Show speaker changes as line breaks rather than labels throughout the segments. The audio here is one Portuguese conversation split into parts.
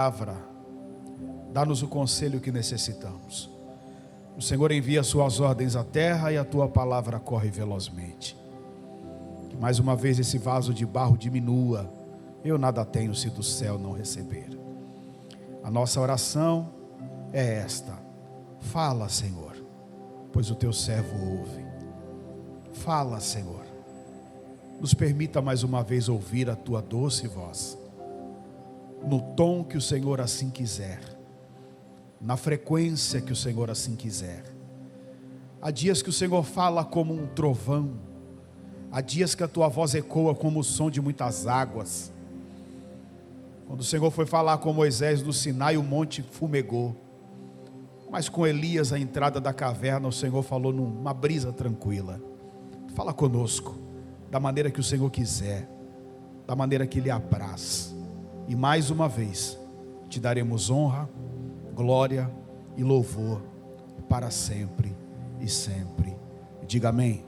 palavra, dá-nos o conselho que necessitamos. O Senhor envia suas ordens à terra e a tua palavra corre velozmente. Que mais uma vez esse vaso de barro diminua. Eu nada tenho se do céu não receber. A nossa oração é esta: fala, Senhor, pois o teu servo ouve. Fala, Senhor, nos permita mais uma vez ouvir a tua doce voz, no tom que o Senhor assim quiser, na frequência que o Senhor assim quiser. Há dias que o Senhor fala como um trovão, há dias que a tua voz ecoa como o som de muitas águas. Quando o Senhor foi falar com Moisés no Sinai, o monte fumegou, mas com Elias, à entrada da caverna, o Senhor falou numa brisa tranquila. Fala conosco da maneira que o Senhor quiser, da maneira que Ele apraz. E mais uma vez te daremos honra, glória e louvor para sempre e sempre. Diga amém.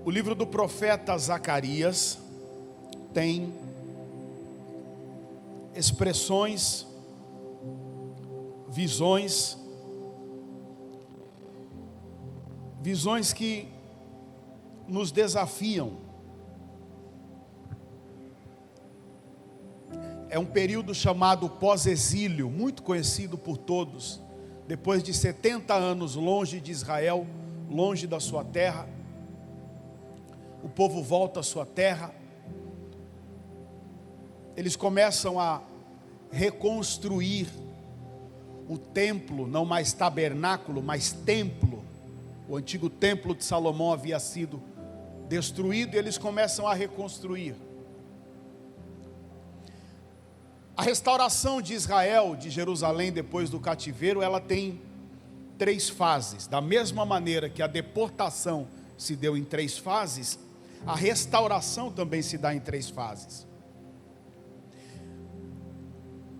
O livro do profeta Zacarias tem expressões, visões que nos desafiam. É um período chamado pós-exílio, muito conhecido por todos. Depois de 70 anos longe de Israel, longe da sua terra, o povo volta à sua terra. Eles começam a reconstruir o templo, não mais tabernáculo, mas templo. O antigo templo de Salomão havia sido destruído e eles começam a reconstruir. A restauração de Israel, de Jerusalém, depois do cativeiro, ela tem 3 fases. Da mesma maneira que a deportação se deu em 3 fases, a restauração também se dá em 3 fases.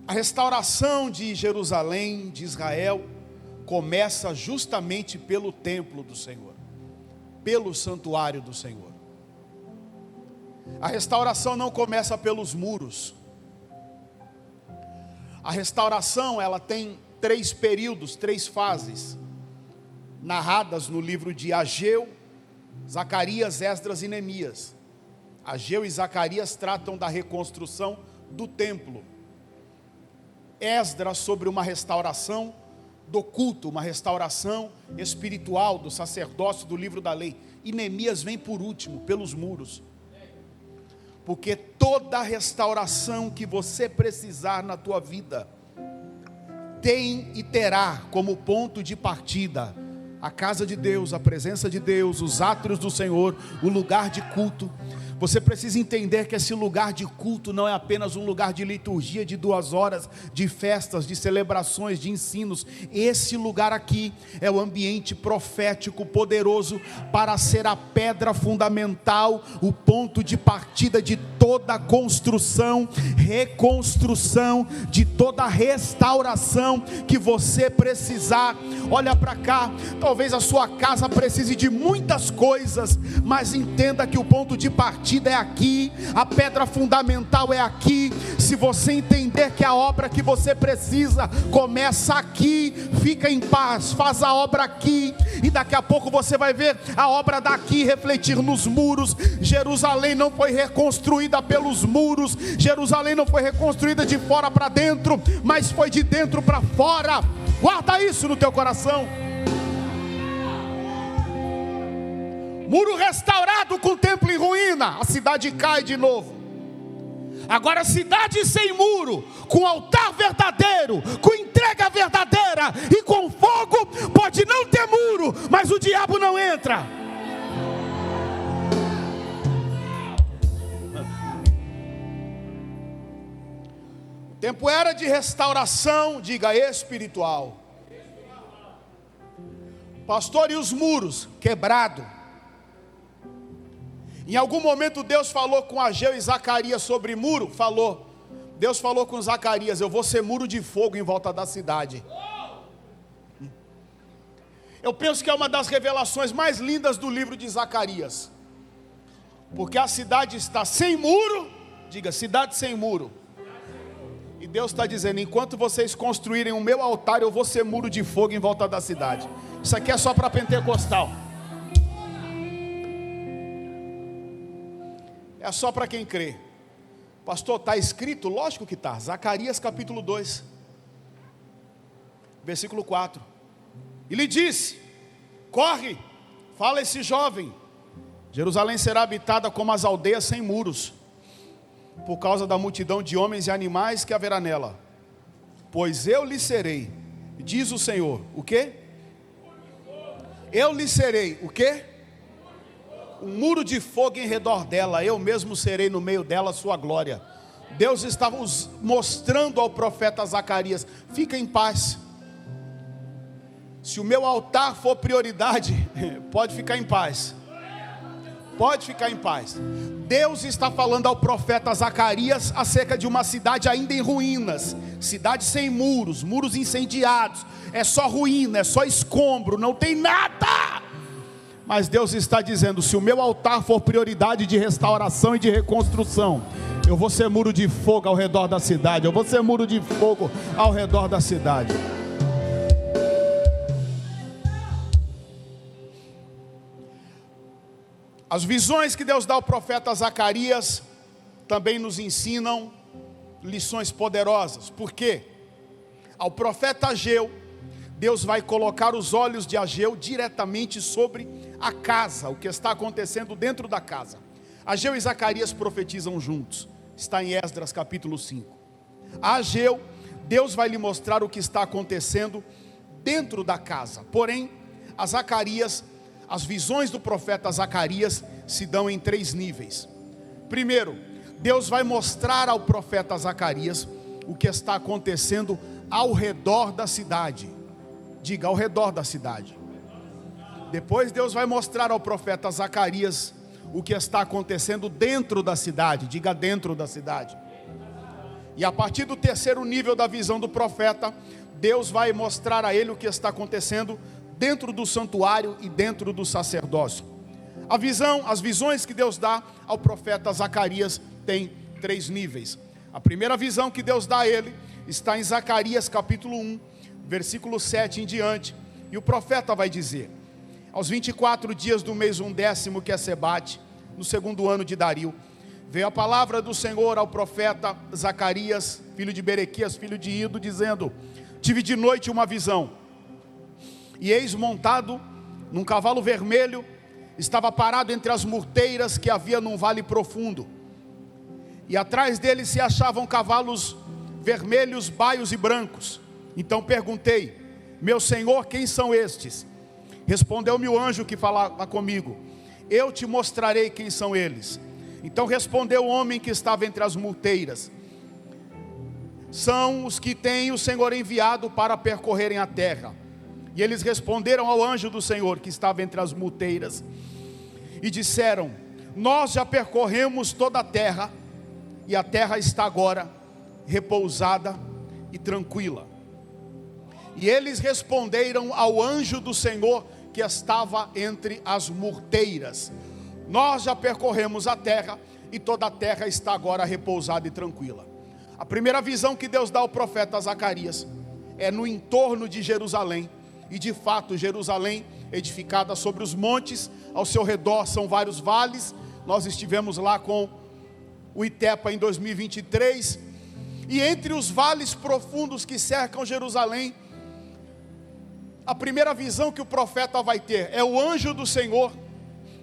A restauração de Jerusalém, de Israel, começa justamente pelo templo do Senhor, pelo santuário do Senhor. A restauração não começa pelos muros. A restauração, ela tem 3 períodos, 3 fases, narradas no livro de Ageu, Zacarias, Esdras e Neemias. Ageu e Zacarias tratam da reconstrução do templo. Esdras sobre uma restauração do culto, uma restauração espiritual do sacerdócio, do livro da lei. E Neemias vem por último, pelos muros. Porque toda restauração que você precisar na tua vida tem e terá como ponto de partida a casa de Deus, a presença de Deus, os átrios do Senhor, o lugar de culto. Você precisa entender que esse lugar de culto não é apenas um lugar de liturgia de 2 horas, de festas, de celebrações, de ensinos. Esse lugar aqui é o ambiente profético poderoso para ser a pedra fundamental, o ponto de partida de toda construção, reconstrução, de toda restauração que você precisar. Olha para cá, talvez a sua casa precise de muitas coisas, mas entenda que o ponto de partida é aqui, a pedra fundamental é aqui. Se você entender que a obra que você precisa começa aqui, fica em paz, faz a obra aqui, e daqui a pouco você vai ver a obra daqui refletir nos muros. Jerusalém não foi reconstruída pelos muros, Jerusalém não foi reconstruída de fora para dentro, mas foi de dentro para fora. Guarda isso no teu coração. Muro restaurado com templo em ruína, a cidade cai de novo. Agora cidade sem muro, com altar verdadeiro, com entrega verdadeira e com fogo, pode não ter muro, mas o diabo não entra. O tempo era de restauração, diga espiritual. Pastor, e os muros quebrados? Em algum momento Deus falou com Ageu e Zacarias sobre muro? Falou. Deus falou com Zacarias: eu vou ser muro de fogo em volta da cidade. Eu penso que é uma das revelações mais lindas do livro de Zacarias. Porque a cidade está sem muro. Diga, cidade sem muro. E Deus está dizendo: enquanto vocês construírem o meu altar, eu vou ser muro de fogo em volta da cidade. Isso aqui é só para pentecostal. É só para quem crê. Pastor, está escrito? Lógico que está. Zacarias capítulo 2, versículo 4. E lhe disse: corre, fala esse jovem, Jerusalém será habitada como as aldeias sem muros, por causa da multidão de homens e animais que haverá nela. Pois eu lhe serei, diz o Senhor, o quê? Eu lhe serei, o quê? Um muro de fogo em redor dela, eu mesmo serei no meio dela a sua glória. Deus estava mostrando ao profeta Zacarias: fica em paz. Se o meu altar for prioridade, pode ficar em paz. Pode ficar em paz. Deus está falando ao profeta Zacarias acerca de uma cidade ainda em ruínas, cidade sem muros, muros incendiados, é só ruína, é só escombro, não tem nada. Mas Deus está dizendo: se o meu altar for prioridade de restauração e de reconstrução, eu vou ser muro de fogo ao redor da cidade, eu vou ser muro de fogo ao redor da cidade. As visões que Deus dá ao profeta Zacarias também nos ensinam lições poderosas. Por quê? Ao profeta Ageu, Deus vai colocar os olhos de Ageu diretamente sobre a casa, o que está acontecendo dentro da casa. Ageu e Zacarias profetizam juntos. Está em Esdras capítulo 5. A Ageu, Deus vai lhe mostrar o que está acontecendo dentro da casa. Porém, a Zacarias, as visões do profeta Zacarias se dão em 3 níveis. Primeiro, Deus vai mostrar ao profeta Zacarias o que está acontecendo ao redor da cidade. Diga, ao redor da cidade. Depois Deus vai mostrar ao profeta Zacarias o que está acontecendo dentro da cidade. Diga, dentro da cidade. E a partir do 3º nível da visão do profeta, Deus vai mostrar a ele o que está acontecendo dentro do santuário e dentro do sacerdócio. As visões que Deus dá ao profeta Zacarias tem 3 níveis. A primeira visão que Deus dá a ele está em Zacarias capítulo 1, versículo 7 em diante. E o profeta vai dizer: aos 24 dias do mês 10º, que é Sebate, no 2º ano de Dario, veio a palavra do Senhor ao profeta Zacarias, filho de Berequias, filho de Ido, dizendo: tive de noite uma visão, e eis montado num cavalo vermelho, estava parado entre as murteiras que havia num vale profundo, e atrás dele se achavam cavalos vermelhos, baios e brancos. Então perguntei: meu senhor, quem são estes? Respondeu-me o anjo que falava comigo: eu te mostrarei quem são eles. Então respondeu o homem que estava entre as murteiras: são os que tem o Senhor enviado para percorrerem a terra. E eles responderam ao anjo do Senhor que estava entre as murteiras e disseram: nós já percorremos toda a terra, e a terra está agora repousada e tranquila. E eles responderam ao anjo do Senhor que estava entre as murteiras: nós já percorremos a terra, e toda a terra está agora repousada e tranquila. A primeira visão que Deus dá ao profeta Zacarias é no entorno de Jerusalém. E de fato, Jerusalém, edificada sobre os montes, ao seu redor são vários vales. Nós estivemos lá com o ITEPA em 2023. E entre os vales profundos que cercam Jerusalém, a primeira visão que o profeta vai ter é o anjo do Senhor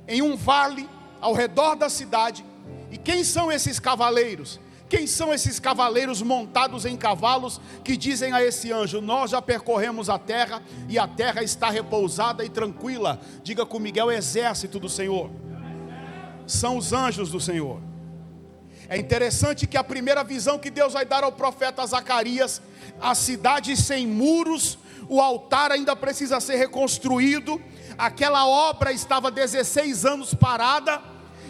em um vale ao redor da cidade. E quem são esses cavaleiros? Quem são esses cavaleiros montados em cavalos que dizem a esse anjo: nós já percorremos a terra e a terra está repousada e tranquila? Diga comigo, é o exército do Senhor. São os anjos do Senhor. É interessante que a primeira visão que Deus vai dar ao profeta Zacarias, a cidade sem muros, o altar ainda precisa ser reconstruído, aquela obra estava 16 anos parada,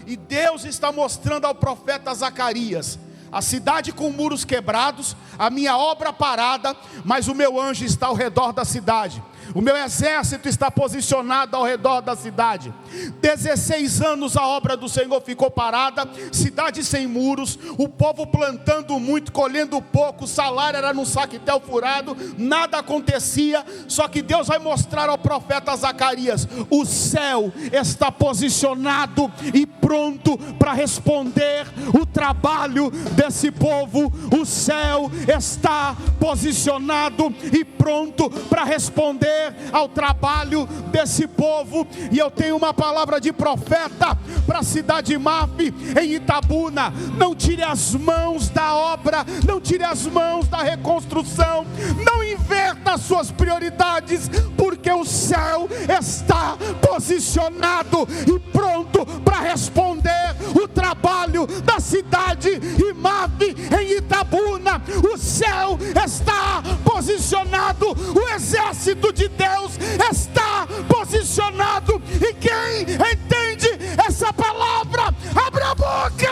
e Deus está mostrando ao profeta Zacarias: a cidade com muros quebrados, a minha obra parada, mas o meu anjo está ao redor da cidade. O meu exército está posicionado ao redor da cidade. 16 anos a obra do Senhor ficou parada, cidade sem muros, o povo plantando muito, colhendo pouco, o salário era num saquetel furado, nada acontecia. Só que Deus vai mostrar ao profeta Zacarias: o céu está posicionado e pronto para responder o trabalho desse povo. O céu está posicionado e pronto para responder ao trabalho desse povo. E eu tenho uma palavra de profeta para a cidade de Mafe, em Itabuna: não tire as mãos da obra, não tire as mãos da reconstrução, não inverta as suas prioridades, porque o céu está posicionado e pronto para responder o trabalho da cidade de Mafe, em Itabuna. O céu está posicionado, o exército de Deus está posicionado, e quem entende essa palavra, abre a boca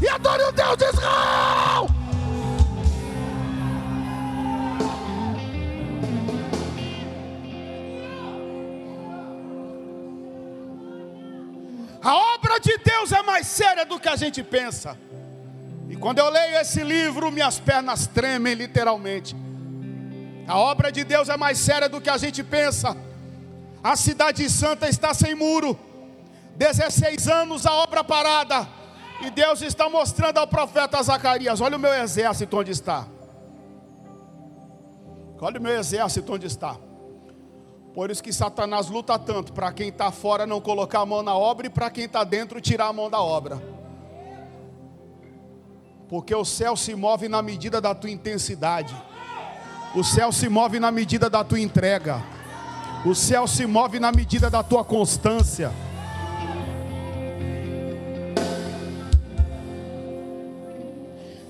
e adore o Deus de Israel. A obra de Deus é mais séria do que a gente pensa. E quando eu leio esse livro, minhas pernas tremem literalmente. A obra de Deus é mais séria do que a gente pensa. A cidade santa está sem muro, 16 anos a obra parada, e Deus está mostrando ao profeta Zacarias: olha o meu exército onde está. Olha o meu exército onde está. Por isso que Satanás luta tanto, para quem está fora não colocar a mão na obra, e para quem está dentro tirar a mão da obra. Porque o céu se move na medida da tua intensidade. O céu se move na medida da tua entrega. O céu se move na medida da tua constância.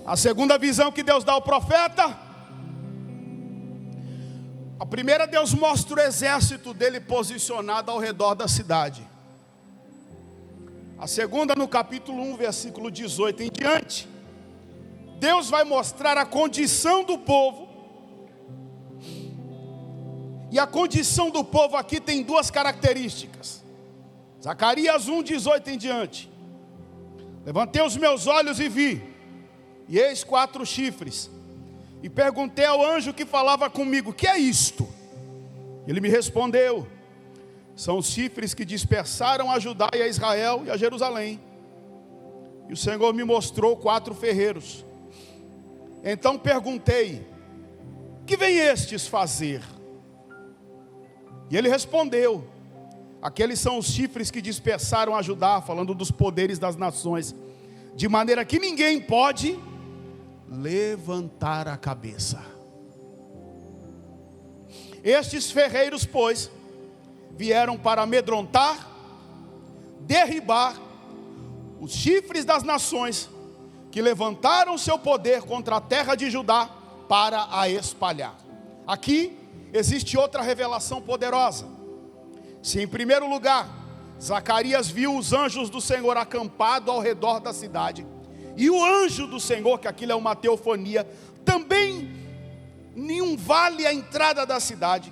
A segunda visão que Deus dá ao profeta: a primeira, Deus mostra o exército dele posicionado ao redor da cidade. A segunda, no capítulo 1, versículo 18 em diante, Deus vai mostrar a condição do povo. E a condição do povo aqui tem duas características. Zacarias 1, 18 em diante: levantei os meus olhos e vi, e eis 4 chifres. E perguntei ao anjo que falava comigo: que é isto? Ele me respondeu: são os chifres que dispersaram a Judá e a Israel e a Jerusalém. E o Senhor me mostrou 4 ferreiros. Então perguntei: que vem estes fazer? E ele respondeu: aqueles são os chifres que dispersaram a Judá, falando dos poderes das nações, de maneira que ninguém pode levantar a cabeça. Estes ferreiros, pois, vieram para amedrontar, derribar os chifres das nações, que levantaram seu poder contra a terra de Judá, para a espalhar. Aqui existe outra revelação poderosa. Se em primeiro lugar Zacarias viu os anjos do Senhor acampado ao redor da cidade, e o anjo do Senhor, que aquilo é uma teofonia, também em um vale à entrada da cidade,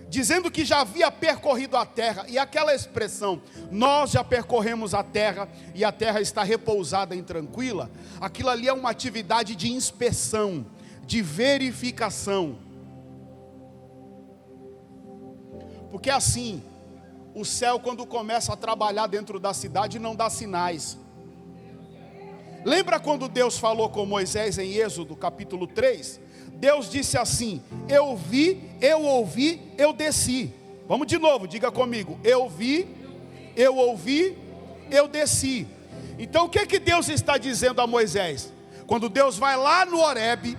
dizendo que já havia percorrido a terra. E aquela expressão: nós já percorremos a terra e a terra está repousada e tranquila, aquilo ali é uma atividade de inspeção, de verificação. Porque assim, o céu, quando começa a trabalhar dentro da cidade, não dá sinais. Lembra quando Deus falou com Moisés em Êxodo capítulo 3? Deus disse assim: eu vi, eu ouvi, eu desci. Vamos de novo, diga comigo: eu vi, eu ouvi, eu desci. Então o que que Deus está dizendo a Moisés? Quando Deus vai lá no Horebe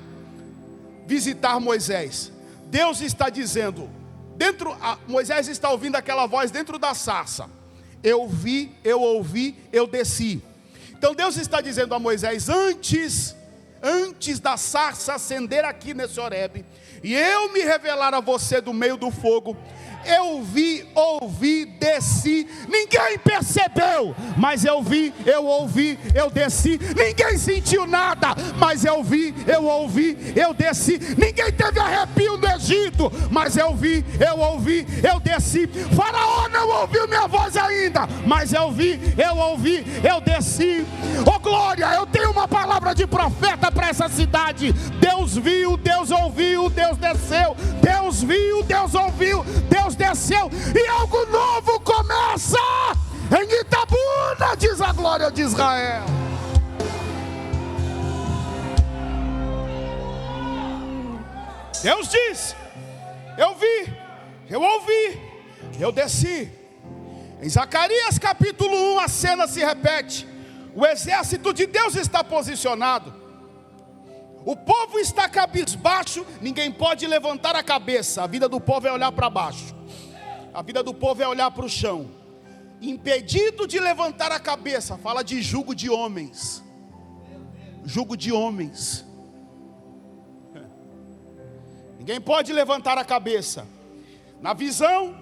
visitar Moisés, Deus está dizendo, Moisés está ouvindo aquela voz dentro da sarça: eu vi, eu ouvi, eu desci. Então Deus está dizendo a Moisés: antes antes da sarça acender aqui nesse Horebe, e eu me revelar a você do meio do fogo, eu vi, ouvi, desci, ninguém percebeu, mas eu vi, eu ouvi, eu desci, ninguém sentiu nada, mas eu vi, eu ouvi, eu desci, ninguém teve arrepio no Egito, mas eu vi, eu ouvi, eu desci, Faraó não ouviu minha voz ainda, mas eu vi, eu ouvi, eu desci. Oh glória, eu tenho uma palavra de profeta para essa cidade. Deus viu, Deus ouviu, Deus desceu, Deus viu, Deus ouviu, Deus desceu, e algo novo começa em Itabuna, diz a glória de Israel. Deus diz: eu vi, eu ouvi, eu desci. Em Zacarias capítulo 1 a cena se repete. O exército de Deus está posicionado, o povo está cabisbaixo, ninguém pode levantar a cabeça, a vida do povo é olhar para baixo, a vida do povo é olhar para o chão, impedido de levantar a cabeça. Fala de jugo de homens, jugo de homens, ninguém pode levantar a cabeça. Na visão,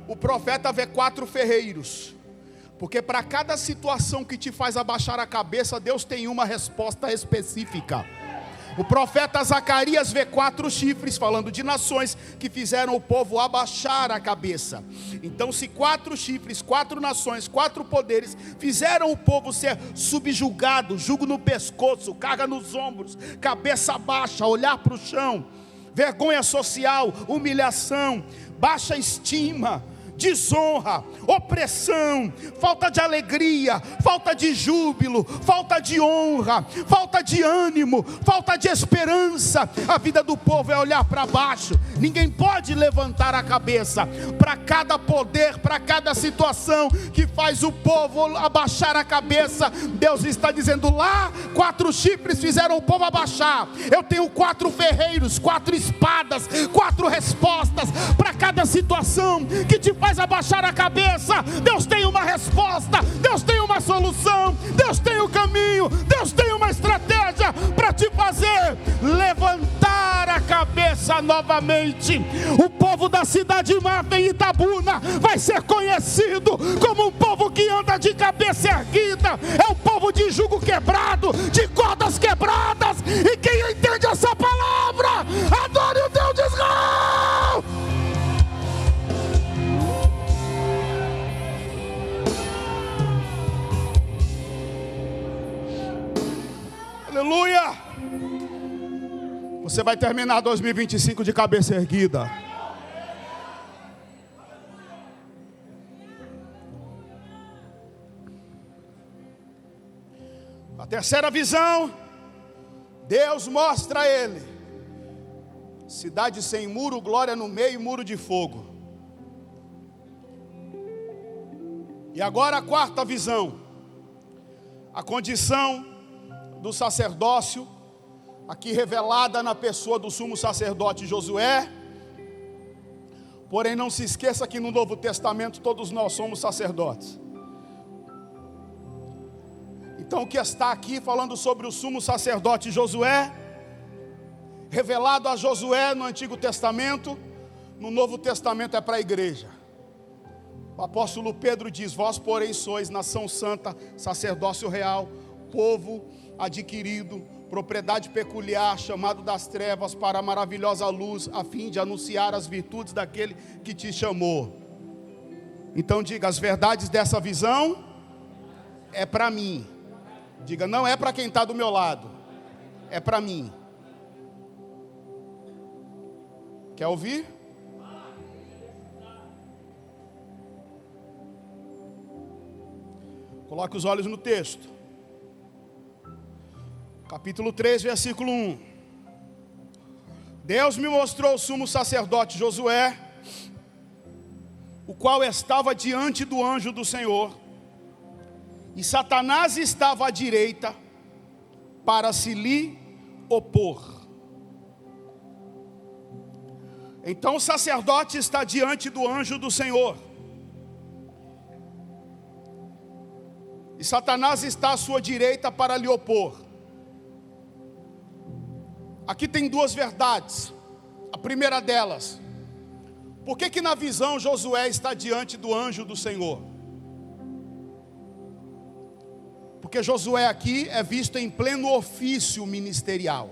o profeta vê 4 ferreiros, porque para cada situação que te faz abaixar a cabeça, Deus tem uma resposta específica. O profeta Zacarias vê 4 chifres, falando de nações que fizeram o povo abaixar a cabeça. Então, se 4 chifres, 4 nações, 4 poderes fizeram o povo ser subjugado, jugo no pescoço, carga nos ombros, cabeça baixa, olhar para o chão, vergonha social, humilhação, baixa estima, desonra, opressão, falta de alegria, falta de júbilo, falta de honra, falta de ânimo, falta de esperança, a vida do povo é olhar para baixo, ninguém pode levantar a cabeça. Para cada poder, para cada situação que faz o povo abaixar a cabeça, Deus está dizendo: lá 4 chifres fizeram o povo abaixar, eu tenho 4 ferreiros, 4 espadas, 4 respostas para cada situação que te faz abaixar a cabeça. Deus tem uma resposta, Deus tem uma solução, Deus tem um caminho, Deus tem uma estratégia para te fazer levantar a cabeça novamente. O povo da cidade mata em Itabuna vai ser conhecido como um povo que anda de cabeça erguida, é um povo de jugo quebrado, de cordas quebradas, e quem entende essa palavra, adore o Deus de Israel. Aleluia! Você vai terminar 2025 de cabeça erguida. A terceira visão, Deus mostra a ele cidade sem muro, glória no meio, muro de fogo. E agora a quarta visão, a condição do sacerdócio, aqui revelada na pessoa do sumo sacerdote Josué. Porém, não se esqueça que no Novo Testamento todos nós somos sacerdotes. Então, o que está aqui falando sobre o sumo sacerdote Josué, revelado a Josué no Antigo Testamento, no Novo Testamento é para a igreja. O apóstolo Pedro diz: vós, porém, sois nação santa, sacerdócio real, povo adquirido, propriedade peculiar, chamado das trevas para a maravilhosa luz, a fim de anunciar as virtudes daquele que te chamou. Então diga: as verdades dessa visão é para mim. Diga: não é para quem está do meu lado, é para mim. Quer ouvir? Coloque os olhos no texto. Capítulo 3, versículo 1. Deus me mostrou o sumo sacerdote Josué, o qual estava diante do anjo do Senhor, e Satanás estava à direita para se lhe opor. Então o sacerdote está diante do anjo do Senhor, e Satanás está à sua direita para lhe opor. Aqui tem duas verdades. A primeira delas: por que na visão Josué está diante do anjo do Senhor? Porque Josué aqui é visto em pleno ofício ministerial.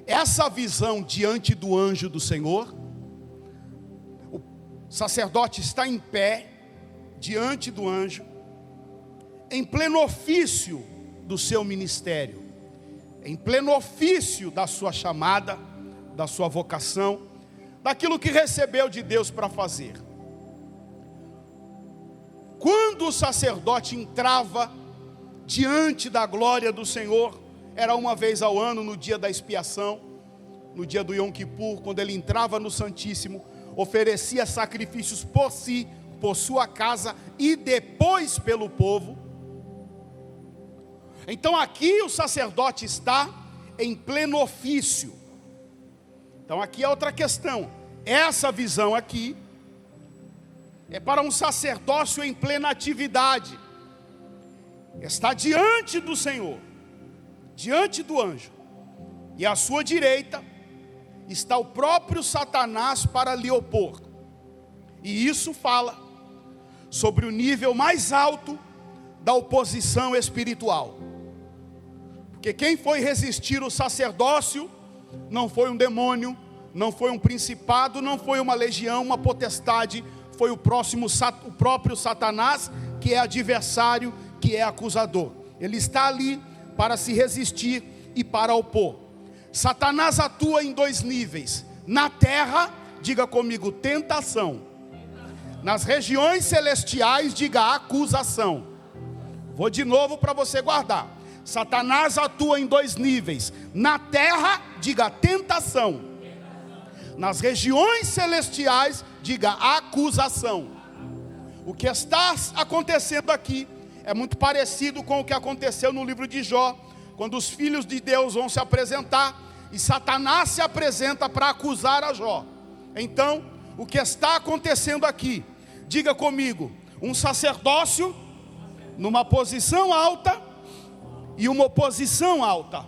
Essa visão diante do anjo do Senhor, o sacerdote está em pé diante do anjo, em pleno ofício do seu ministério, em pleno ofício da sua chamada, da sua vocação, daquilo que recebeu de Deus para fazer. Quando o sacerdote entrava diante da glória do Senhor, era uma vez ao ano, no dia da expiação, no dia do Yom Kippur, quando ele entrava no Santíssimo, oferecia sacrifícios por si, por sua casa e depois pelo povo. Então aqui o sacerdote está em pleno ofício. Então aqui é outra questão. Essa visão aqui é para um sacerdócio em plena atividade. Está diante do Senhor, diante do anjo, e à sua direita está o próprio Satanás para lhe opor. E isso fala sobre o nível mais alto da oposição espiritual. Porque quem foi resistir o sacerdócio não foi um demônio, não foi um principado, não foi uma legião, uma potestade, foi o próprio Satanás, que é adversário, que é acusador. Ele está ali para se resistir e para opor. Satanás atua em dois níveis. Na terra, diga comigo, tentação. Nas regiões celestiais, diga acusação. Vou de novo para você guardar. Satanás atua em dois níveis. Na terra, diga tentação. Nas regiões celestiais, diga acusação. O que está acontecendo aqui é muito parecido com o que aconteceu no livro de Jó, quando os filhos de Deus vão se apresentar e Satanás se apresenta para acusar a Jó. Então, o que está acontecendo aqui, diga comigo, um sacerdócio numa posição alta e uma oposição alta.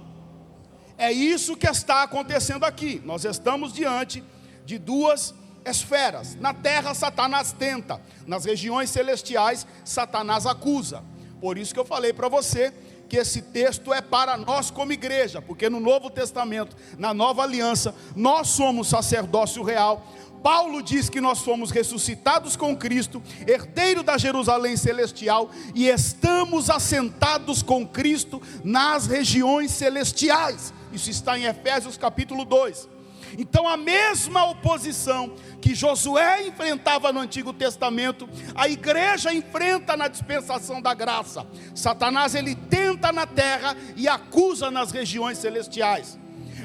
É isso que está acontecendo aqui. Nós estamos diante de duas esferas. Na terra, Satanás tenta. Nas regiões celestiais, Satanás acusa. Por isso que eu falei para você que esse texto é para nós como igreja. Porque no Novo Testamento, na Nova Aliança, nós somos sacerdócio real. Paulo diz que nós fomos ressuscitados com Cristo, herdeiro da Jerusalém celestial, e estamos assentados com Cristo nas regiões celestiais. Isso está em Efésios capítulo 2. Então a mesma oposição que Josué enfrentava no Antigo Testamento, a igreja enfrenta na dispensação da graça. Satanás, ele tenta na terra e acusa nas regiões celestiais.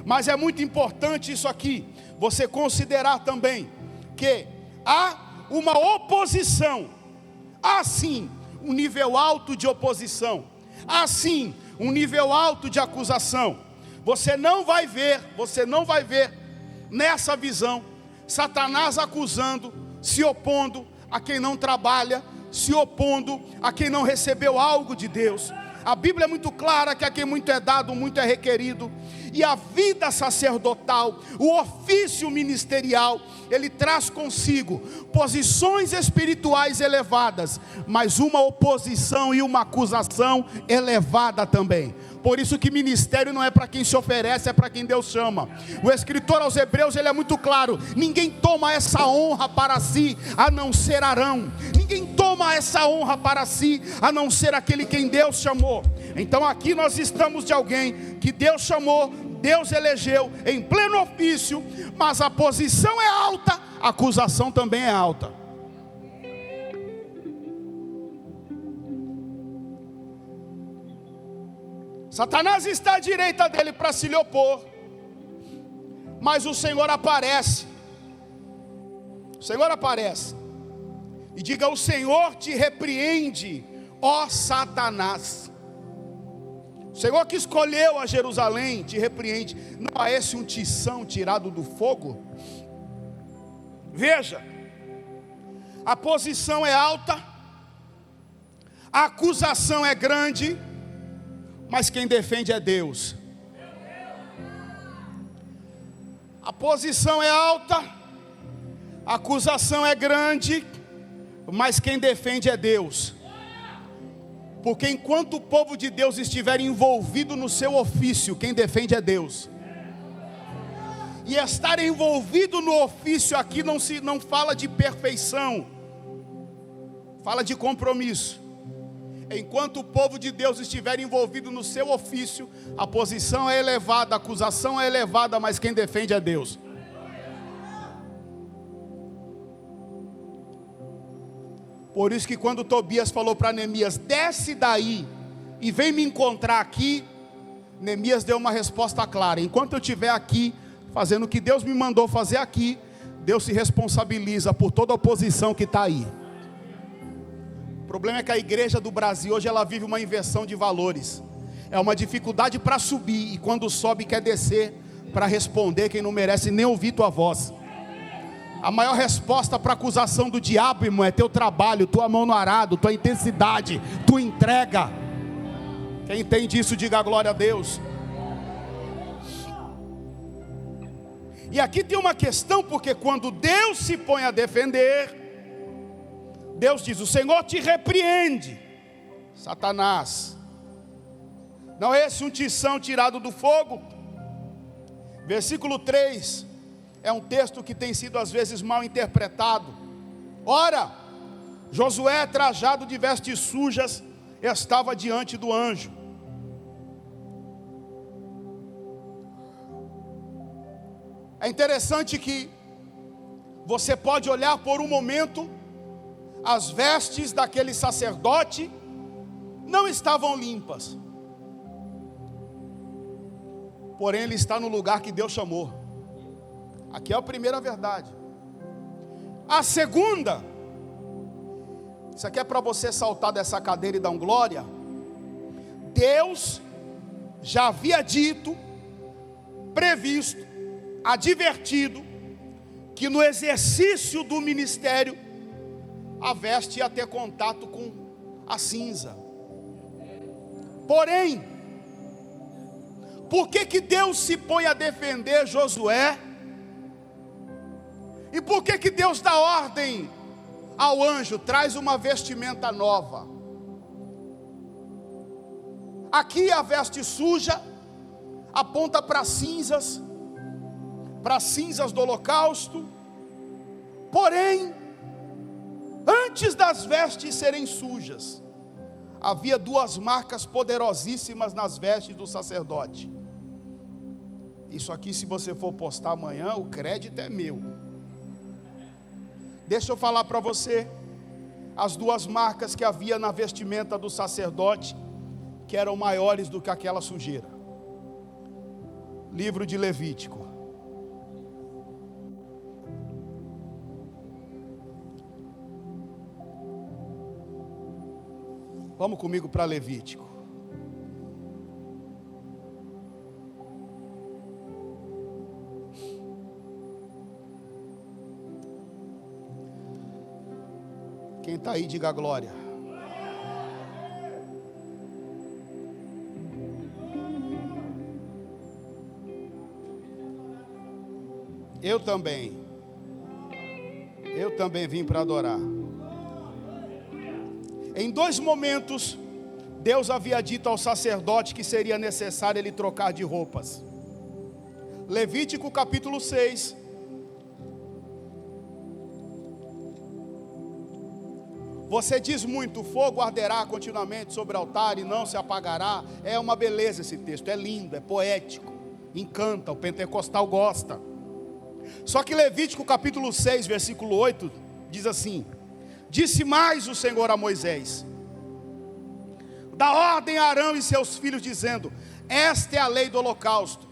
Mas é muito importante isso aqui, você considerar também que há uma oposição. Há sim um nível alto de oposição. Há sim um nível alto de acusação. Você não vai ver nessa visão Satanás acusando, se opondo a quem não trabalha, se opondo a quem não recebeu algo de Deus. A Bíblia é muito clara que a quem muito é dado, muito é requerido. E a vida sacerdotal, o ofício ministerial, ele traz consigo posições espirituais elevadas, mas uma oposição e uma acusação elevada também. Por isso que ministério não é para quem se oferece, é para quem Deus chama. O escritor aos Hebreus, ele é muito claro: ninguém toma essa honra para si, a não ser Arão. Ninguém toma essa honra para si, a não ser aquele quem Deus chamou. Então aqui nós estamos de alguém que Deus chamou, Deus elegeu em pleno ofício, mas a posição é alta, a acusação também é alta. Satanás está à direita dele para se lhe opor, mas o Senhor aparece. O Senhor aparece e diga: o Senhor te repreende, ó Satanás. O Senhor que escolheu a Jerusalém te repreende. Não é esse um tição tirado do fogo? Veja, a posição é alta, a acusação é grande, mas quem defende é Deus. A posição é alta, a acusação é grande, mas quem defende é Deus. Porque enquanto o povo de Deus estiver envolvido no seu ofício, quem defende é Deus. E estar envolvido no ofício aqui não fala de perfeição, fala de compromisso. Enquanto o povo de Deus estiver envolvido no seu ofício, a posição é elevada, a acusação é elevada, mas quem defende é Deus. Por isso que quando Tobias falou para Neemias, desce daí e vem me encontrar aqui, Neemias deu uma resposta clara: enquanto eu estiver aqui, fazendo o que Deus me mandou fazer aqui, Deus se responsabiliza por toda a oposição que está aí. O problema é que a igreja do Brasil hoje ela vive uma inversão de valores. É uma dificuldade para subir, e quando sobe quer descer para responder quem não merece nem ouvir tua voz. A maior resposta para a acusação do diabo, irmão, é teu trabalho, tua mão no arado, tua intensidade, tua entrega. Quem entende isso, diga glória a Deus. E aqui tem uma questão, porque quando Deus se põe a defender, Deus diz: o Senhor te repreende, Satanás. Não é esse um tição tirado do fogo? Versículo 3 é um texto que tem sido às vezes mal interpretado. Ora, Josué, trajado de vestes sujas, estava diante do anjo. É interessante que você pode olhar por um momento, as vestes daquele sacerdote não estavam limpas, porém ele está no lugar que Deus chamou. Aqui é a primeira verdade. A segunda, isso aqui é para você saltar dessa cadeira e dar um glória. Deus já havia dito, previsto, advertido, que no exercício do ministério, a veste ia ter contato com a cinza. Porém, por que Deus se põe a defender Josué? E por que Deus dá ordem ao anjo, traz uma vestimenta nova? Aqui a veste suja aponta para cinzas do holocausto. Porém, antes das vestes serem sujas, havia duas marcas poderosíssimas nas vestes do sacerdote. Isso aqui, se você for postar amanhã, o crédito é meu. Deixa eu falar para você as duas marcas que havia na vestimenta do sacerdote, que eram maiores do que aquela sujeira. Livro de Levítico. Vamos comigo para Levítico. Quem está aí, diga glória. Eu também vim para adorar. Em dois momentos, Deus havia dito ao sacerdote que seria necessário ele trocar de roupas. Levítico capítulo 6. Você diz muito: o fogo arderá continuamente sobre o altar e não se apagará. É uma beleza esse texto, é lindo, é poético, encanta, o pentecostal gosta. Só que Levítico capítulo 6, versículo 8, diz assim: disse mais o Senhor a Moisés: dá ordem a Arão e seus filhos, dizendo: esta é a lei do holocausto.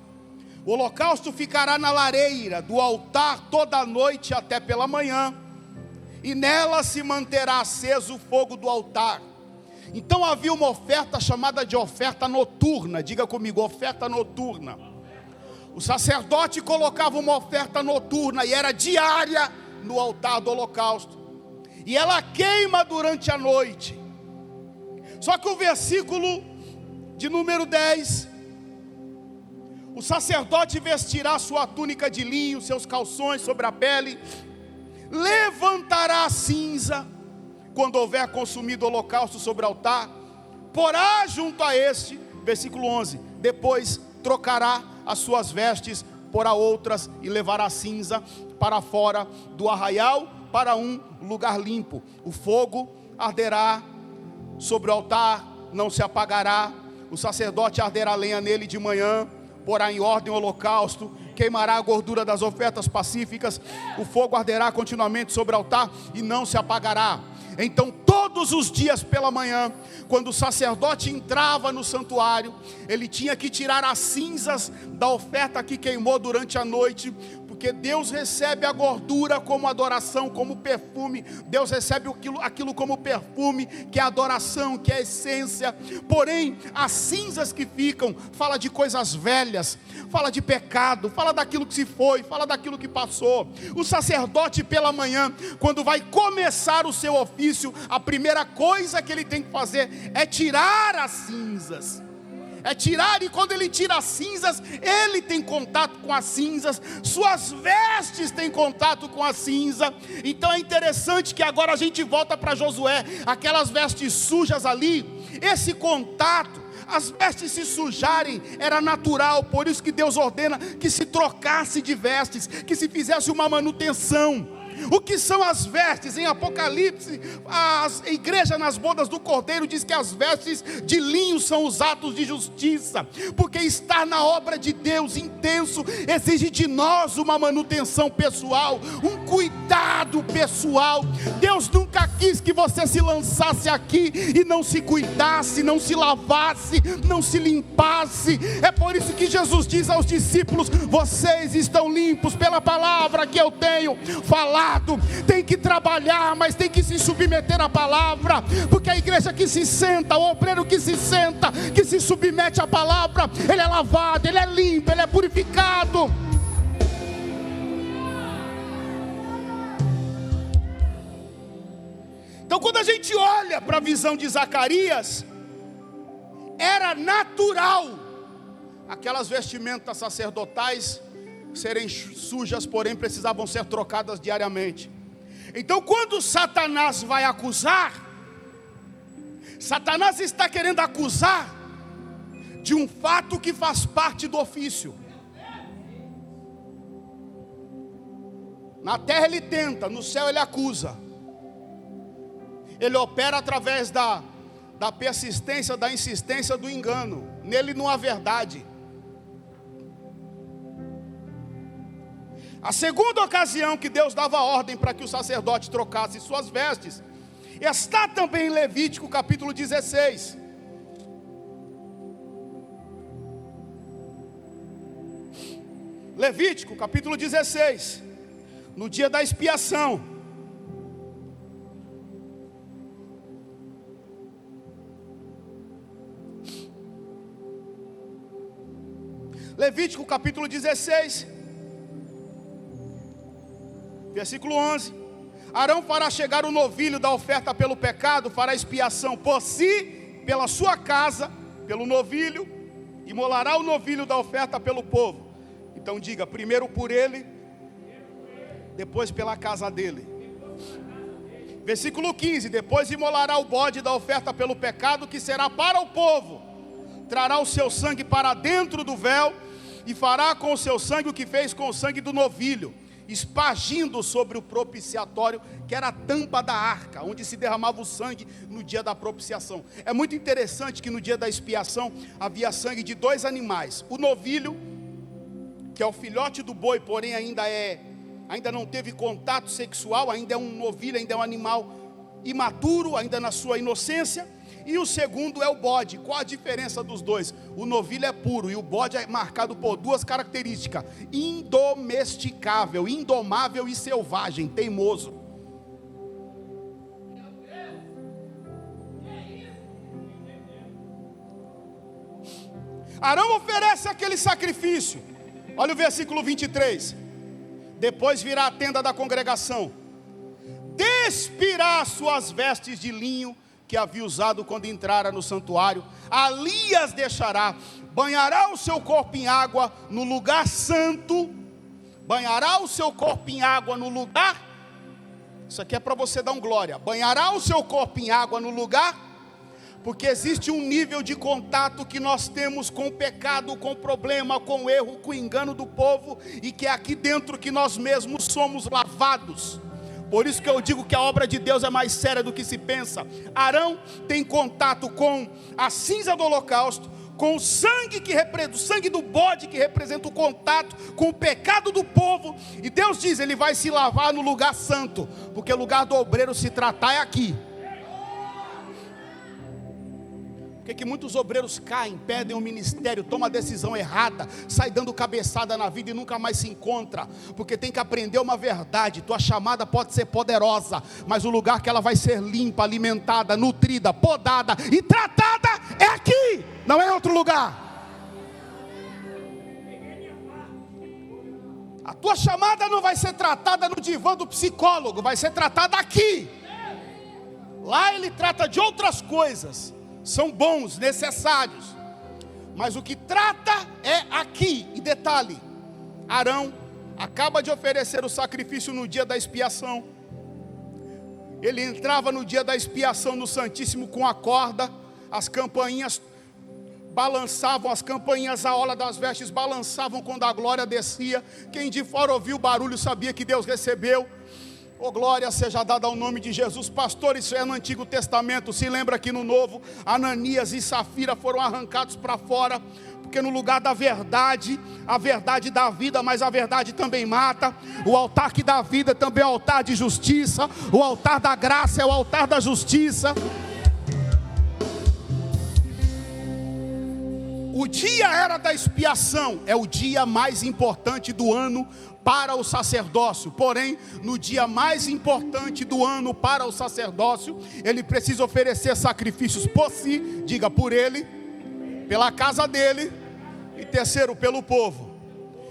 O holocausto ficará na lareira do altar toda a noite até pela manhã, e nela se manterá aceso o fogo do altar. Então havia uma oferta chamada de oferta noturna. Diga comigo, oferta noturna. O sacerdote colocava uma oferta noturna e era diária no altar do holocausto, e ela queima durante a noite. Só que o versículo de número 10, O sacerdote vestirá sua túnica de linho, seus calções sobre a pele, levantará a cinza, quando houver consumido o holocausto sobre o altar, porá junto a este, versículo 11, depois trocará as suas vestes, porá outras e levará a cinza para fora do arraial, para um lugar limpo. O fogo arderá sobre o altar, não se apagará. O sacerdote arderá lenha nele de manhã, porá em ordem o holocausto, queimará a gordura das ofertas pacíficas. O fogo arderá continuamente sobre o altar e não se apagará. Então todos os dias pela manhã, quando o sacerdote entrava no santuário, ele tinha que tirar as cinzas da oferta que queimou durante a noite, porque Deus recebe a gordura como adoração, como perfume. Deus recebe aquilo como perfume, que é adoração, que é essência. Porém, as cinzas que ficam, fala de coisas velhas, fala de pecado, fala daquilo que se foi, fala daquilo que passou. O sacerdote pela manhã, quando vai começar o seu ofício, a primeira coisa que ele tem que fazer é tirar as cinzas. É tirar, e quando ele tira as cinzas, ele tem contato com as cinzas, suas vestes têm contato com a cinza. Então é interessante que agora a gente volta para Josué, aquelas vestes sujas ali, esse contato, as vestes se sujarem, era natural, por isso que Deus ordena que se trocasse de vestes, que se fizesse uma manutenção. O que são as vestes? Em Apocalipse, a igreja nas bodas do Cordeiro diz que as vestes de linho são os atos de justiça, porque estar na obra de Deus intenso exige de nós uma manutenção pessoal, um cuidado pessoal. Deus nunca quis que você se lançasse aqui e não se cuidasse, não se lavasse, não se limpasse. É por isso que Jesus diz aos discípulos: vocês estão limpos pela palavra que eu tenho falado. Tem que trabalhar, mas tem que se submeter à palavra, porque a igreja que se senta, o obreiro que se senta, que se submete à palavra, ele é lavado, ele é limpo, ele é purificado. Então quando a gente olha para a visão de Zacarias, era natural aquelas vestimentas sacerdotais serem sujas, porém precisavam ser trocadas diariamente. Então quando Satanás vai acusar, Satanás está querendo acusar de um fato que faz parte do ofício. Na terra ele tenta, no céu ele acusa. Ele opera através da persistência, da insistência, do engano. Nele não há verdade. A segunda ocasião que Deus dava ordem para que o sacerdote trocasse suas vestes, está também em Levítico capítulo 16. Levítico capítulo 16, no dia da expiação. Levítico capítulo 16, versículo 11. Arão fará chegar o novilho da oferta pelo pecado, fará expiação por si, pela sua casa, pelo novilho, e molará o novilho da oferta pelo povo. Então diga, primeiro por ele, depois pela casa dele. Versículo 15, depois imolará o bode da oferta pelo pecado, que será para o povo. Trará o seu sangue para dentro do véu, e fará com o seu sangue o que fez com o sangue do novilho, espargindo sobre o propiciatório, que era a tampa da arca, onde se derramava o sangue no dia da propiciação. É muito interessante que no dia da expiação havia sangue de dois animais. O novilho, que é o filhote do boi, porém ainda não teve contato sexual, ainda é um novilho, ainda é um animal imaturo, ainda na sua inocência. E o segundo é o bode. Qual a diferença dos dois? O novilho é puro e o bode é marcado por duas características: indomesticável, indomável e selvagem, teimoso. Arão oferece aquele sacrifício. Olha o versículo 23. Depois virá a tenda da congregação, despirá suas vestes de linho que havia usado quando entrara no santuário, ali as deixará, banhará o seu corpo em água no lugar santo, banhará o seu corpo em água no lugar, isso aqui é para você dar um glória, banhará o seu corpo em água no lugar, porque existe um nível de contato que nós temos com o pecado, com o problema, com o erro, com o engano do povo, e que é aqui dentro que nós mesmos somos lavados. Por isso que eu digo que a obra de Deus é mais séria do que se pensa. Arão tem contato com a cinza do holocausto, com o sangue o sangue do bode que representa o contato com o pecado do povo. E Deus diz, ele vai se lavar no lugar santo, porque o lugar do obreiro se tratar é aqui. Por que muitos obreiros caem, perdem o ministério, tomam a decisão errada, sai dando cabeçada na vida e nunca mais se encontra? Porque tem que aprender uma verdade: tua chamada pode ser poderosa, mas o lugar que ela vai ser limpa, alimentada, nutrida, podada e tratada é aqui, não é em outro lugar. A tua chamada não vai ser tratada no divã do psicólogo, vai ser tratada aqui. Lá ele trata de outras coisas, são bons, necessários, mas o que trata é aqui. E detalhe, Arão acaba de oferecer o sacrifício no dia da expiação. Ele entrava no dia da expiação no Santíssimo com a corda, as campainhas balançavam, as campainhas, a ola das vestes balançavam quando a glória descia. Quem de fora ouviu o barulho sabia que Deus recebeu. Oh, glória seja dada ao nome de Jesus. Pastor, isso é no Antigo Testamento. Se lembra que no Novo, Ananias e Safira foram arrancados para fora, porque no lugar da verdade, a verdade dá vida, mas a verdade também mata. O altar que dá vida também é o altar de justiça. O altar da graça é o altar da justiça. O dia era da expiação, é o dia mais importante do ano para o sacerdócio. Porém, no dia mais importante do ano para o sacerdócio, ele precisa oferecer sacrifícios por si, diga, por ele, pela casa dele, e terceiro, pelo povo.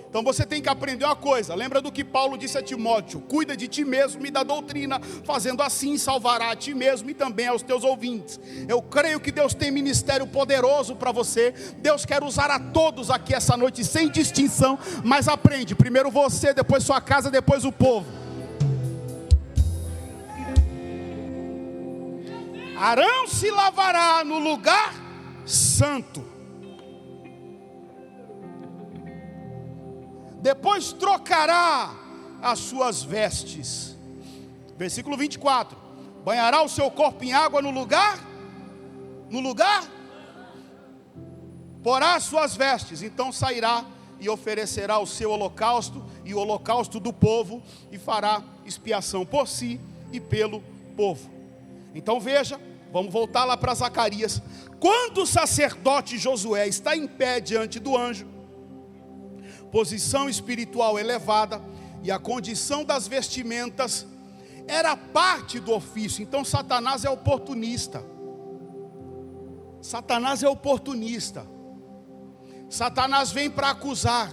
Então você tem que aprender uma coisa. Lembra do que Paulo disse a Timóteo: cuida de ti mesmo e da doutrina, fazendo assim salvará a ti mesmo e também aos teus ouvintes. Eu creio que Deus tem ministério poderoso para você. Deus quer usar a todos aqui essa noite sem distinção, mas aprende, primeiro você, depois sua casa, depois o povo. Arão se lavará no lugar santo, depois trocará as suas vestes. Versículo 24: banhará o seu corpo em água no lugar, porá as suas vestes, então sairá e oferecerá o seu holocausto e o holocausto do povo, e fará expiação por si e pelo povo. Então veja, vamos voltar lá para Zacarias. Quando o sacerdote Josué está em pé diante do anjo, posição espiritual elevada, e a condição das vestimentas era parte do ofício. Então Satanás é oportunista. Satanás é oportunista. Satanás vem para acusar.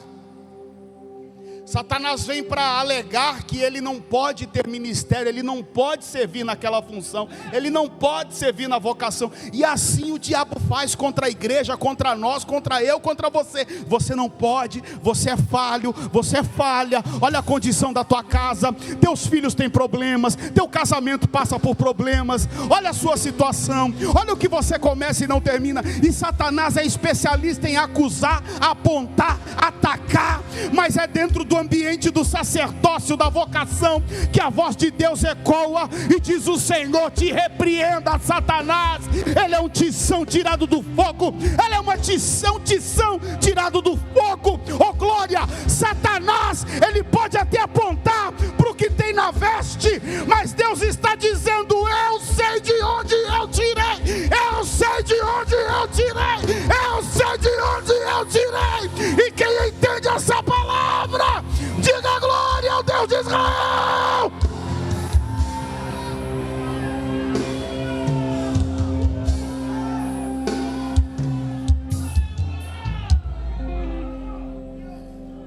Satanás vem para alegar que ele não pode ter ministério, ele não pode servir naquela função, ele não pode servir na vocação. E assim o diabo faz contra a igreja, contra nós, contra eu, contra você. Você não pode, você é falho, você é falha. Olha a condição da tua casa, teus filhos têm problemas, teu casamento passa por problemas. Olha a sua situação, olha o que você começa e não termina. E Satanás é especialista em acusar, apontar, atacar, mas é dentro do ambiente do sacerdócio, da vocação, que a voz de Deus ecoa e diz: o Senhor te repreenda, Satanás. Ele é um tição tirado do fogo, ele é uma tição tirado do fogo. Oh glória! Satanás, ele pode até apontar para o que tem na veste, mas Deus está dizendo: eu sei de onde eu tirei, eu sei de onde eu tirei, eu sei de onde eu tirei. E quem entende essa palavra, diga glória ao Deus de Israel.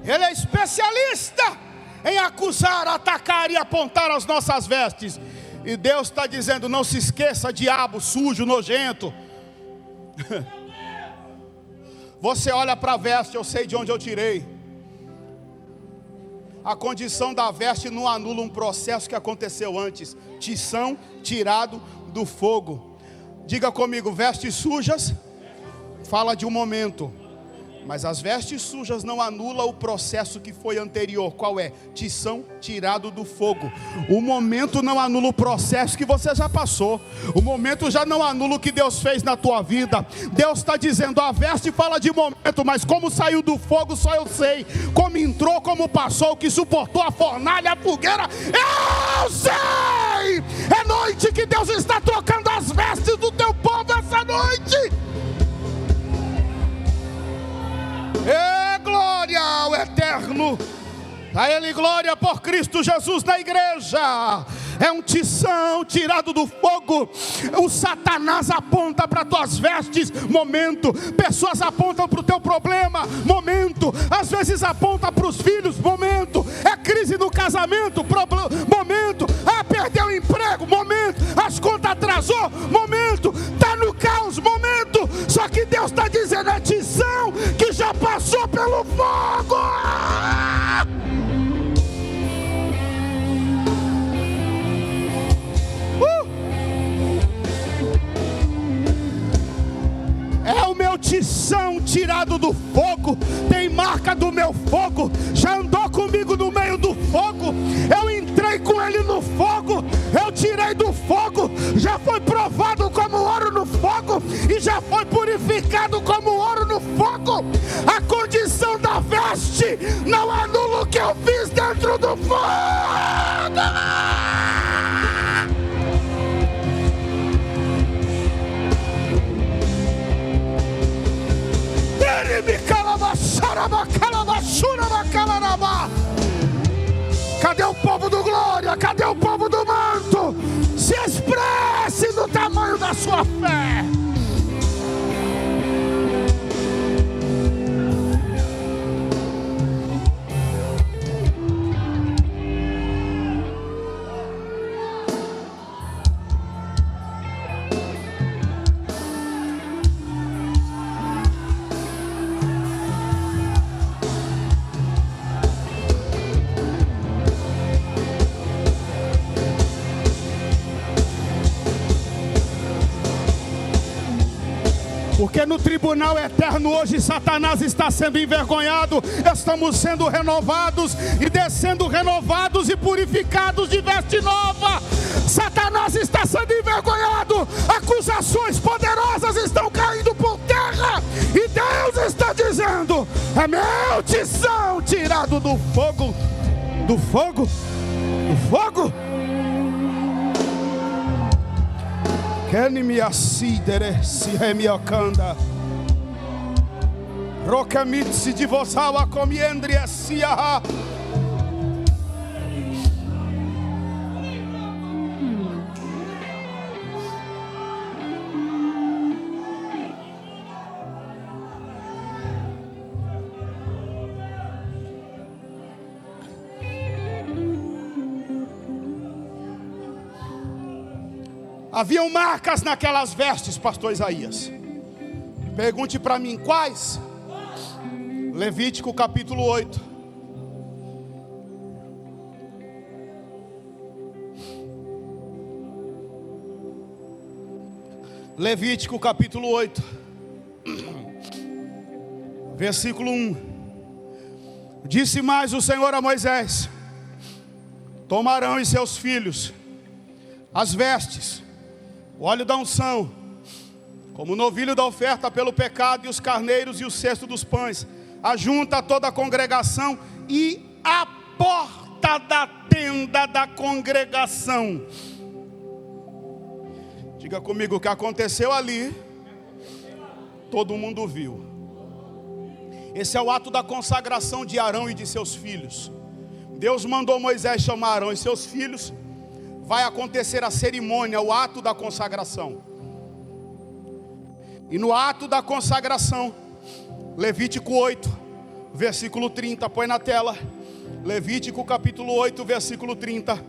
Ele é especialista em acusar, atacar e apontar as nossas vestes. E Deus está dizendo: não se esqueça, diabo sujo, nojento. Você olha para a veste, eu sei de onde eu tirei. A condição da veste não anula um processo que aconteceu antes. Tição tirado do fogo. Diga comigo, vestes sujas fala de um momento, mas as vestes sujas não anulam o processo que foi anterior. Qual é? Tição tirado do fogo. O momento não anula o processo que você já passou. O momento já não anula o que Deus fez na tua vida. Deus está dizendo, a veste fala de momento, mas como saiu do fogo só eu sei. Como entrou, como passou, o que suportou a fornalha, a fogueira, eu sei. É noite que Deus está trocando as vestes do teu povo essa noite. Glória ao Eterno, a Ele glória por Cristo Jesus na igreja. É um tição tirado do fogo. O Satanás aponta para tuas vestes, momento. Pessoas apontam para o teu problema, momento. Às vezes aponta para os filhos, momento. É crise no casamento, momento. Perdeu o emprego, momento. As contas atrasou, momento. Está no caos, momento. Só que Deus está dizendo, é tição que já passou pelo fogo. É o meu tição tirado do fogo. Tem marca do meu fogo. Já andou comigo no meio do fogo. Eu entrei com ele no fogo. Eu tirei do fogo. Já foi provado como ouro no fogo. E já foi purificado como ouro no fogo. A condição da veste não anula o que eu fiz dentro do fogo. Cadê o povo do glória? Cadê o povo do manto? Se expresse no tamanho da sua fé. Porque no tribunal eterno hoje Satanás está sendo envergonhado. Estamos sendo renovados e descendo renovados e purificados de veste nova. Satanás está sendo envergonhado. Acusações poderosas estão caindo por terra. E Deus está dizendo, é meu tição tirado do fogo. Do fogo? Do fogo? Kenimia sidere si remiocanda. Rocamitsi de vosawa comiendre siaha. Haviam marcas naquelas vestes, pastor Isaías. Pergunte para mim, quais? Levítico capítulo 8. Levítico capítulo 8. Versículo 1. Disse mais o Senhor a Moisés: tomarão e seus filhos as vestes, o óleo da unção, como o novilho da oferta pelo pecado, e os carneiros e o cesto dos pães, ajunta toda a congregação e a porta da tenda da congregação. Diga comigo, o que aconteceu ali, todo mundo viu. Esse é o ato da consagração de Arão e de seus filhos. Deus mandou Moisés chamar Arão e seus filhos. Vai acontecer a cerimônia, o ato da consagração. E no ato da consagração, Levítico 8, versículo 30, põe na tela. Levítico capítulo 8, versículo 30.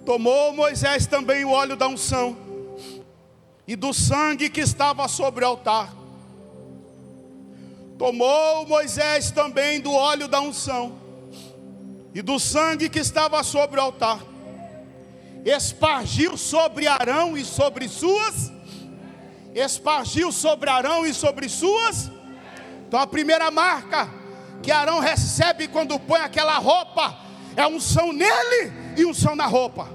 Tomou Moisés também o óleo da unção e do sangue que estava sobre o altar, Tomou Moisés também do óleo da unção e do sangue que estava sobre o altar, espargiu sobre Arão e sobre suas. Então a primeira marca que Arão recebe quando põe aquela roupa é unção nele e unção na roupa.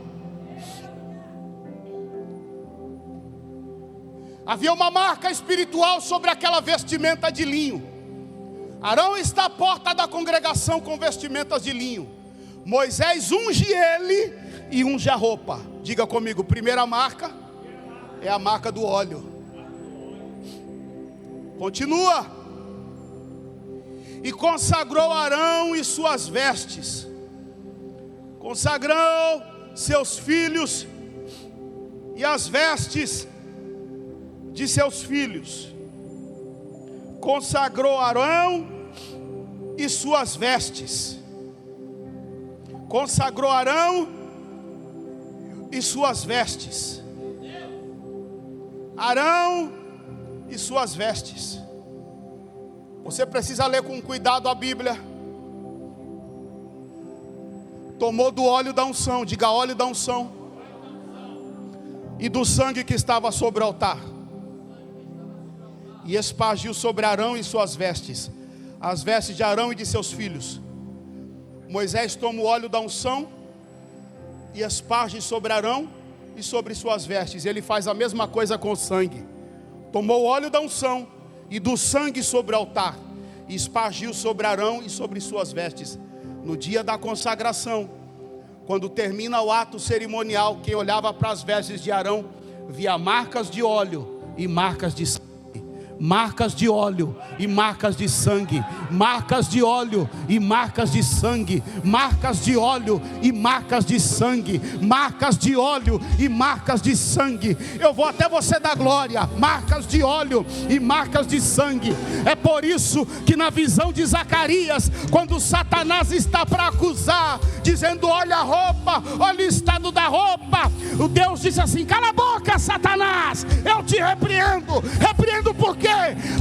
Havia uma marca espiritual sobre aquela vestimenta de linho. Arão está à porta da congregação com vestimentas de linho. Moisés unge ele e unge a roupa. Diga comigo, primeira marca é a marca do óleo. Continua. E consagrou Arão e suas vestes. Consagrou seus filhos e as vestes de seus filhos. Consagrou Arão e suas vestes. Consagrou Arão e suas vestes. Arão e suas vestes. Você precisa ler com cuidado a Bíblia. Tomou do óleo da unção, diga óleo da unção, e do sangue que estava sobre o altar, e espargiu sobre Arão e suas vestes, as vestes de Arão e de seus filhos. Moisés toma o óleo da unção e esparge sobre Arão e sobre suas vestes. Ele faz a mesma coisa com o sangue. Tomou o óleo da unção e do sangue sobre o altar, e espargiu sobre Arão e sobre suas vestes. No dia da consagração, quando termina o ato cerimonial, quem olhava para as vestes de Arão via marcas de óleo e marcas de sangue. Marcas de óleo e marcas de sangue. Marcas de óleo e marcas de sangue. Marcas de óleo e marcas de sangue. Marcas de óleo e marcas de sangue. Eu vou até você dar glória. Marcas de óleo e marcas de sangue. É por isso que na visão de Zacarias, quando Satanás está para acusar, dizendo: olha a roupa, olha o estado da roupa, o Deus disse assim: cala a boca, Satanás, eu te repreendo. Repreendo por quê?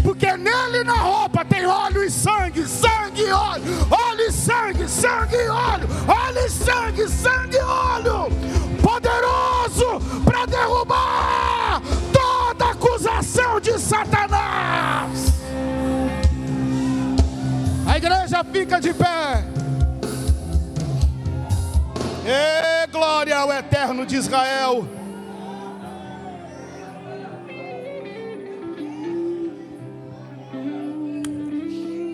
Porque nele na roupa tem óleo e sangue, sangue e óleo, óleo e sangue, sangue e óleo, óleo e sangue, sangue e óleo, poderoso para derrubar toda acusação de Satanás. A igreja fica de pé. E glória ao Eterno de Israel.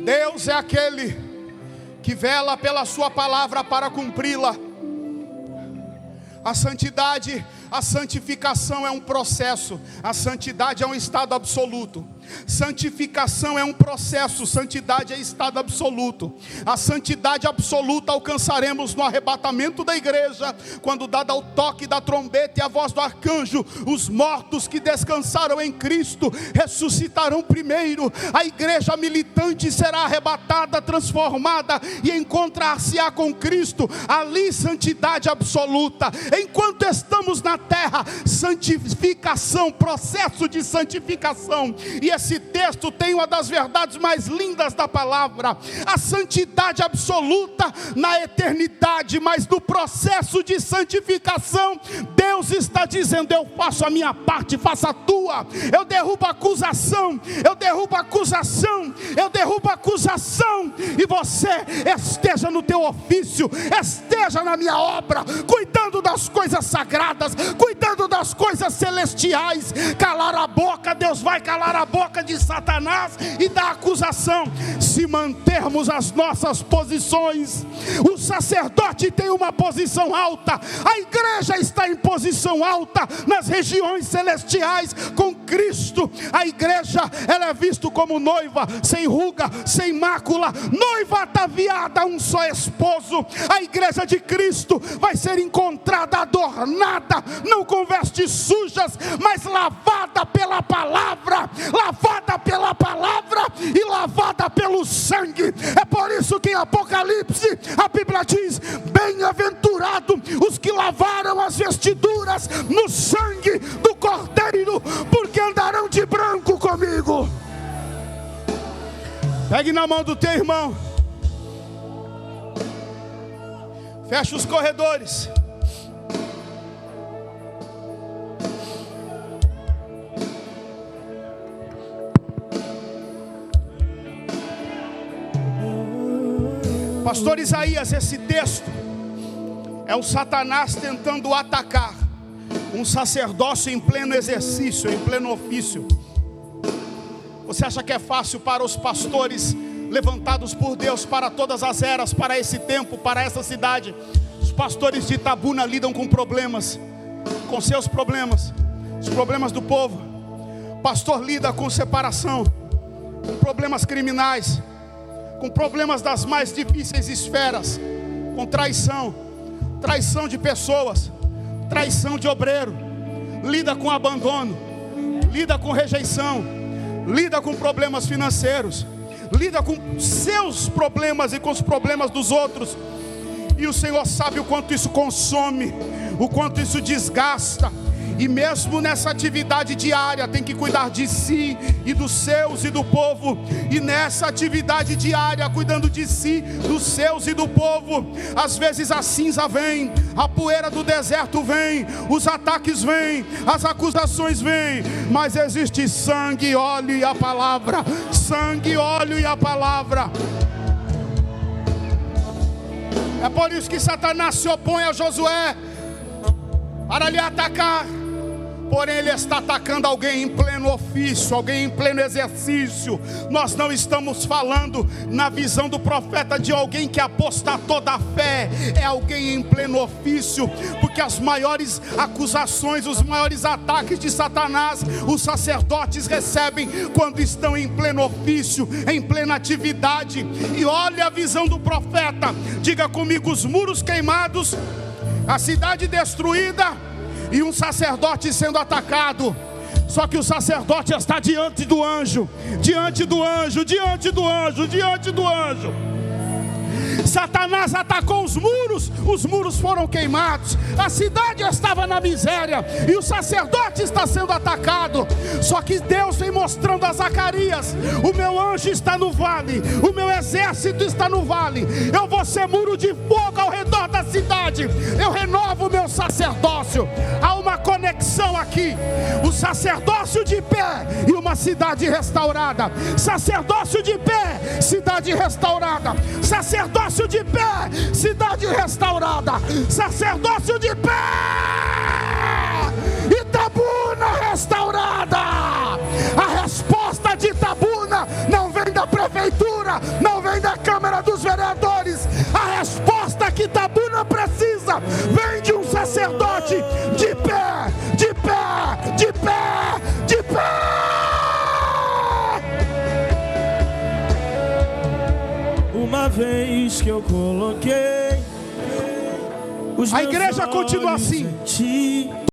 Deus é aquele que vela pela sua palavra para cumpri-la. A santidade, a santificação é um processo. A santidade é um estado absoluto. Santificação é um processo, santidade é estado absoluto. A santidade absoluta alcançaremos no arrebatamento da igreja, quando dado o toque da trombeta e a voz do arcanjo, os mortos que descansaram em Cristo ressuscitarão primeiro. A igreja militante será arrebatada, transformada e encontrar-se-á com Cristo. Ali santidade absoluta. Enquanto estamos na terra, santificação, processo de santificação. E esse texto tem uma das verdades mais lindas da palavra: a santidade absoluta na eternidade, mas no processo de santificação, Deus está dizendo: eu faço a minha parte, faça a tua. Eu derrubo a acusação, eu derrubo a acusação, eu derrubo a acusação, e você esteja no teu ofício, esteja na minha obra, cuidando das coisas sagradas, cuidando das coisas celestiais. Calar a boca, Deus vai calar a boca de Satanás e da acusação, se mantermos as nossas posições. O sacerdote tem uma posição alta, a igreja está em posição alta nas regiões celestiais com Cristo. A igreja, ela é vista como noiva, sem ruga, sem mácula, noiva ataviada a um só esposo. A igreja de Cristo vai ser encontrada adornada, não com vestes sujas, mas lavada pela palavra, lavada pela palavra e lavada pelo sangue. É por isso que em Apocalipse a Bíblia diz: bem-aventurado os que lavaram as vestiduras no sangue do Cordeiro, porque andarão de branco comigo. Pegue na mão do teu irmão. Feche os corredores. Pastor Isaías, esse texto é o Satanás tentando atacar um sacerdócio em pleno exercício, em pleno ofício. Você acha que é fácil para os pastores levantados por Deus para todas as eras, para esse tempo, para essa cidade? Os pastores de Itabuna lidam com problemas, com seus problemas, os problemas do povo. O pastor lida com separação, com problemas criminais, com problemas das mais difíceis esferas, com traição de pessoas, traição de obreiro, lida com abandono, lida com rejeição, lida com problemas financeiros, lida com seus problemas e com os problemas dos outros. E o Senhor sabe o quanto isso consome, o quanto isso desgasta. E mesmo nessa atividade diária tem que cuidar de si e dos seus e do povo. E nessa atividade diária, cuidando de si, dos seus e do povo, às vezes a cinza vem, a poeira do deserto vem, os ataques vêm, as acusações vêm, mas existe sangue, óleo e a palavra. Sangue, óleo e a palavra. É por isso que Satanás se opõe a Josué para lhe atacar. Porém ele está atacando alguém em pleno ofício, alguém em pleno exercício. Nós não estamos falando na visão do profeta de alguém que apostatou da fé. É alguém em pleno ofício, porque as maiores acusações, os maiores ataques de Satanás, os sacerdotes recebem quando estão em pleno ofício, em plena atividade. E olha a visão do profeta. Diga comigo: os muros queimados, a cidade destruída e um sacerdote sendo atacado. Só que o sacerdote está diante do anjo, diante do anjo, diante do anjo, diante do anjo. Satanás atacou os muros foram queimados, a cidade estava na miséria e o sacerdote está sendo atacado. Só que Deus vem mostrando a Zacarias: o meu anjo está no vale, o meu exército está no vale, eu vou ser muro de fogo ao redor da cidade, eu renovo o meu sacerdócio. Há uma conexão aqui: o sacerdócio de pé e uma cidade restaurada. Sacerdócio de pé, cidade restaurada. Sacerdócio de pé, cidade restaurada. Sacerdócio de pé, Itabuna restaurada. A resposta de Itabuna não vem da prefeitura, não vem da Câmara dos Vereadores. A resposta que Itabuna precisa vem de um sacerdote de pé, de pé, de pé, de pé.
Uma vez que eu coloquei, a igreja continua assim.